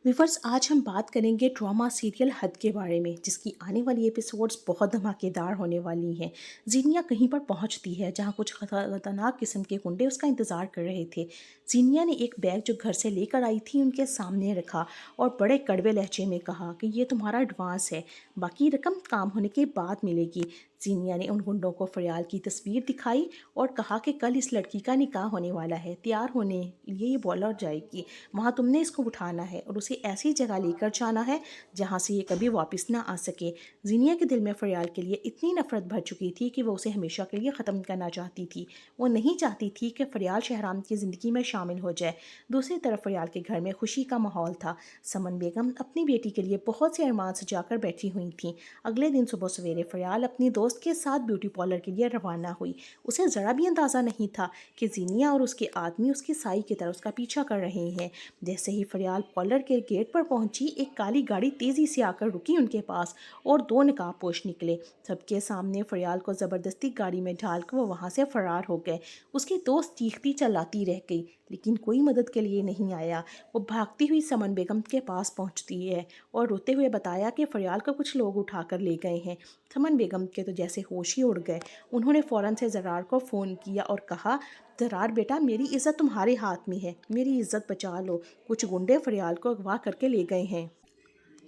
Viewers, आज हम बात करेंगे ड्रामा सीरियल हद के बारे में, जिसकी आने वाली एपिसोड्स बहुत धमाकेदार होने वाली हैं। जीनिया कहीं पर पहुंचती है जहां कुछ खतरनाक किस्म के गुंडे उसका इंतज़ार कर रहे थे। जीनिया ने एक बैग जो घर से लेकर आई थी उनके सामने रखा और बड़े कड़वे लहजे में कहा कि ये तुम्हारा एडवांस है, बाकी रकम काम होने के बाद मिलेगी। जीनिया ने उन गुंडों को फरियाल की तस्वीर दिखाई और कहा कि कल इस लड़की का निकाह होने वाला है, तैयार होने ये बोला जाएगी। वहाँ तुमने इसको उठाना है और उसे ऐसी जगह लेकर जाना है जहाँ से ये कभी वापस ना आ सके। जीनिया के दिल में फरियाल के लिए इतनी नफरत भर चुकी थी कि वो उसे हमेशा के लिए ख़त्म करना चाहती थी। वो नहीं चाहती थी कि फरियाल शहराम की ज़िंदगी में शामिल हो जाए। दूसरी तरफ फरियाल के घर में खुशी का माहौल था। समन बेगम अपनी बेटी के लिए बहुत से अरमान सजाकर बैठी हुई थी। अगले दिन सुबह सवेरे फरियाल अपनी दोस्त के साथ ब्यूटी पार्लर के लिए रवाना हुई। उसे ज़रा भी अंदाज़ा नहीं था कि जीनिया और उसके आदमी उसकी साई की तरह उसका पीछा कर रहे हैं। जैसे ही फरियाल पार्लर के गेट पर पहुंची, एक काली गाड़ी तेज़ी से आकर रुकी उनके पास और दो नकाबपोश निकले। सबके सामने फरियाल को ज़बरदस्ती गाड़ी में ढालकर वो वहाँ से फरार हो गए। उसकी दोस्त चीखती चिल्लाती रह गई, लेकिन कोई मदद के लिए नहीं आया। वो भागती हुई समन बेगम के पास पहुंचती है और रोते हुए बताया कि फरियाल को कुछ लोग उठाकर ले गए हैं। समन बेगम के तो जैसे होश ही उड़ गए। उन्होंने फ़ौरन से ज़रार को फ़ोन किया और कहा, ज़रार बेटा, मेरी इज़्ज़त तुम्हारे हाथ में है, मेरी इज़्ज़त बचा लो। कुछ गुंडे फरियाल को अगवा करके ले गए हैं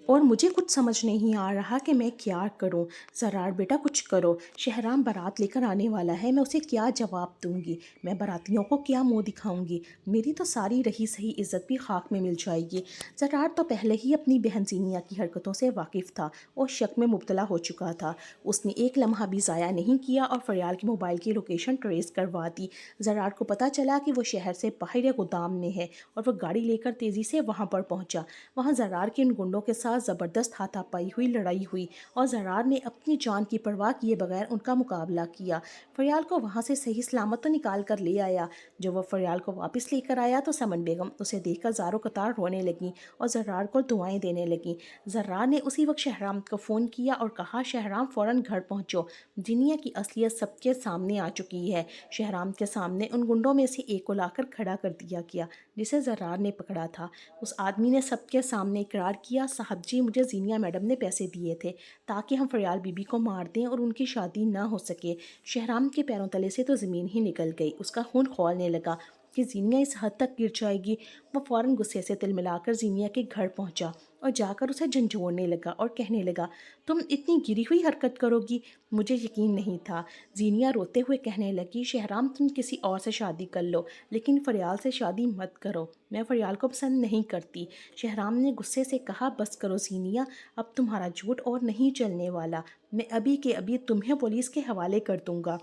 और मुझे कुछ समझ नहीं आ रहा कि मैं क्या करूं। ज़रार बेटा, कुछ करो। शहराम बारात लेकर आने वाला है, मैं उसे क्या जवाब दूंगी? मैं बारातियों को क्या मुंह दिखाऊंगी? मेरी तो सारी रही सही इज़्ज़त भी खाक में मिल जाएगी। ज़रार तो पहले ही अपनी बहन जीनिया की हरकतों से वाकिफ़ था और शक में मुब्तला हो चुका था। उसने एक लम्हा भी ज़ाया नहीं किया और फरियाल के मोबाइल की लोकेशन ट्रेस करवा दी। ज़रार को पता चला कि वो शहर से बाहर या गोदाम में है और वह गाड़ी लेकर तेज़ी से वहाँ पर पहुँचा। वहाँ ज़रार के उन गुंडों के साथ ज़बरदस्त हाथापाई हुई, लड़ाई हुई और ज़रार ने अपनी जान की परवाह किए बगैर उनका मुकाबला किया। फरियाल को वहाँ से सही सलामत तो निकाल कर ले आया। जब वह फरियाल को वापस लेकर आया तो समन बेगम उसे देखकर ज़ारो कतार रोने लगी और ज़रार को दुआएं देने लगी। ज़रार ने उसी वक्त शहराम को फ़ोन किया और कहा, शहराम फ़ौरन घर पहुँचो। जिनिया की असलियत सबके सामने आ चुकी है। शहराम के सामने उन गुंडों में से एक को लाकर खड़ा कर दिया गया जिसे ज़रार ने पकड़ा था। उस आदमी ने सबके सामने इकरार किया, साहब जी, मुझे जीनिया मैडम ने पैसे दिए थे ताकि हम फरियाल बीबी को मार दें और उनकी शादी ना हो सके। शहराम के पैरों तले से तो ज़मीन ही निकल गई। उसका खून खौलने लगा कि जीनिया इस हद तक गिर जाएगी। वो फ़ौरन गुस्से से तिलमिलाकर जीनिया के घर पहुंचा और जाकर उसे झंझोड़ने लगा और कहने लगा, तुम इतनी गिरी हुई हरकत करोगी? मुझे यकीन नहीं था। जीनिया रोते हुए कहने लगी, शहराम, तुम किसी और से शादी कर लो, लेकिन फरियाल से शादी मत करो। मैं फरियाल को पसंद नहीं करती। शहराम ने गुस्से से कहा, बस करो जीनिया, अब तुम्हारा झूठ और नहीं चलने वाला। मैं अभी के अभी तुम्हें पुलिस के हवाले कर दूंगा।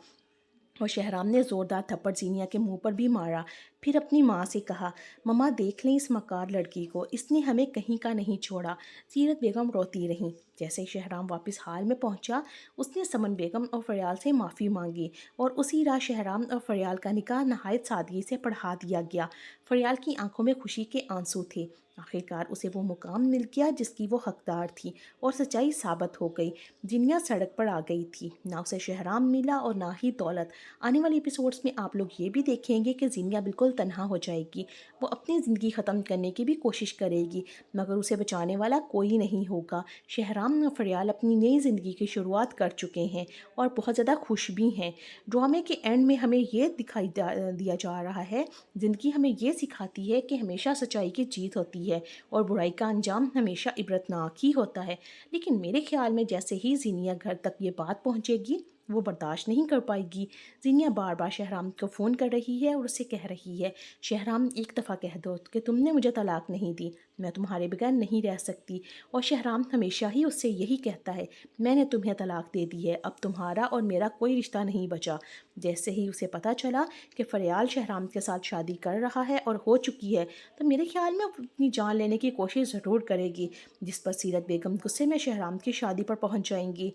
और शहराम ने ज़ोरदार थप्पड़ जीनिया के मुंह पर भी मारा। फिर अपनी माँ से कहा, मम्मा, देख लें इस मकार लड़की को, इसने हमें कहीं का नहीं छोड़ा। सीरत बेगम रोती रहीं। जैसे ही शहराम वापस हाल में पहुंचा, उसने समन बेगम और फरियाल से माफ़ी मांगी और उसी रात शहराम और फरियाल का निकाह नहायत सादगी से पढ़ा दिया गया। फरियाल की आंखों में खुशी के आंसू थे। आखिरकार उसे वो मुकाम मिल गया जिसकी वो हकदार थी और सच्चाई साबित हो गई। जिनिया सड़क पर आ गई थी। ना उसे शहराम मिला और ना ही दौलत। आने वाले एपिसोड्स में आप लोग ये भी देखेंगे कि जिनिया बिल्कुल तन्हा हो जाएगी। वो अपनी ज़िंदगी ख़त्म करने की भी कोशिश करेगी, मगर उसे बचाने वाला कोई नहीं होगा। शहराम और फरियाल अपनी नई ज़िंदगी की शुरुआत कर चुके हैं और बहुत ज़्यादा खुश भी हैं। ड्रामे के एंड में हमें ये दिखाई दिया जा रहा है, ज़िंदगी हमें ये सिखाती है कि हमेशा सच्चाई की जीत होती है और बुराई का अंजाम हमेशा इबरतनाक ही होता है। लेकिन मेरे ख्याल में जैसे ही जीनिया घर तक ये बात पहुँचेगी, वो बर्दाश्त नहीं कर पाएगी। जीनिया बार बार शहराम को फ़ोन कर रही है और उससे कह रही है, शहराम, एक दफ़ा कह दो कि तुमने मुझे तलाक नहीं दी, मैं तुम्हारे बगैर नहीं रह सकती। और शहराम हमेशा ही उससे यही कहता है, मैंने तुम्हें तलाक दे दी है, अब तुम्हारा और मेरा कोई रिश्ता नहीं बचा। जैसे ही उसे पता चला कि फरियाल शहराम के साथ शादी कर रहा है और हो चुकी है, तो मेरे ख्याल में वो अपनी जान लेने की कोशिश ज़रूर करेगी। जिस पर सीरत बेगम गुस्से में शहराम की शादी पर पहुंच जाएंगी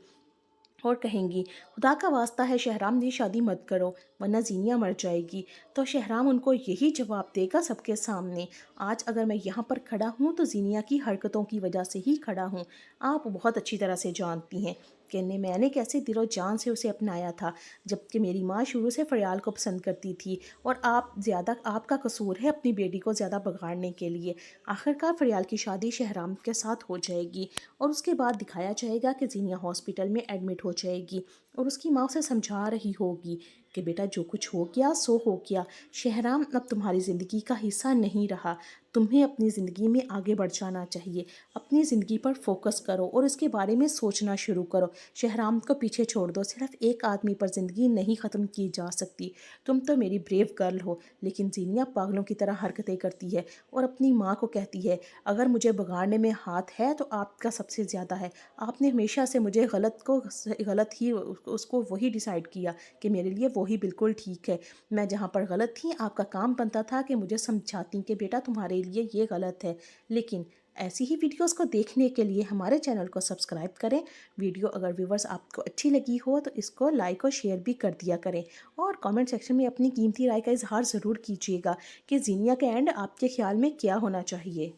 और कहेंगी, खुदा का वास्ता है शहराम, ये शादी मत करो। वरना ज़ीनिया मर जाएगी। तो शहराम उनको यही जवाब देगा सबके सामने। आज अगर मैं यहाँ पर खड़ा हूँ तो ज़ीनिया की हरकतों की वजह से ही खड़ा हूँ। आप बहुत अच्छी तरह से जानती हैं कि मैंने कैसे दिलो जान से उसे अपनाया था, जबकि मेरी माँ शुरू से फ़रियाल को पसंद करती थी और आपका कसूर है अपनी बेटी को ज़्यादा बिगाड़ने के लिए। आखिरकार फ़रियाल की शादी शहराम के साथ हो जाएगी और उसके बाद दिखाया जाएगा कि ज़ीनिया हॉस्पिटल में एडमिट हो जाएगी और उसकी माँ उसे समझा रही होगी कि बेटा जो कुछ हो गया सो हो गया, शहराम अब तुम्हारी ज़िंदगी का हिस्सा नहीं रहा, तुम्हें अपनी ज़िंदगी में आगे बढ़ जाना चाहिए, अपनी ज़िंदगी पर फोकस करो और इसके बारे में सोचना शुरू करो, शहराम को पीछे छोड़ दो, सिर्फ एक आदमी पर ज़िंदगी नहीं ख़त्म की जा सकती। तुम तो मेरी ब्रेव गर्ल हो, लेकिन ज़ीनिया पागलों की तरह हरकतें करती है और अपनी माँ को कहती है अगर मुझे बिगाड़ने में हाथ है तो आपका सबसे ज़्यादा है। आपने हमेशा से मुझे गलत ही उसको वही डिसाइड किया कि मेरे लिए वही बिल्कुल ठीक है। मैं जहाँ पर गलत थी आपका काम बनता था कि मुझे समझाती कि बेटा तुम्हारे लिए ये गलत है। लेकिन ऐसी ही वीडियोस को देखने के लिए हमारे चैनल को सब्सक्राइब करें। वीडियो अगर व्यूवर्स आपको अच्छी लगी हो तो इसको लाइक और शेयर भी कर दिया करें और कमेंट सेक्शन में अपनी कीमती राय का इजहार ज़रूर कीजिएगा कि ज़ीनिया का एंड आपके ख्याल में क्या होना चाहिए।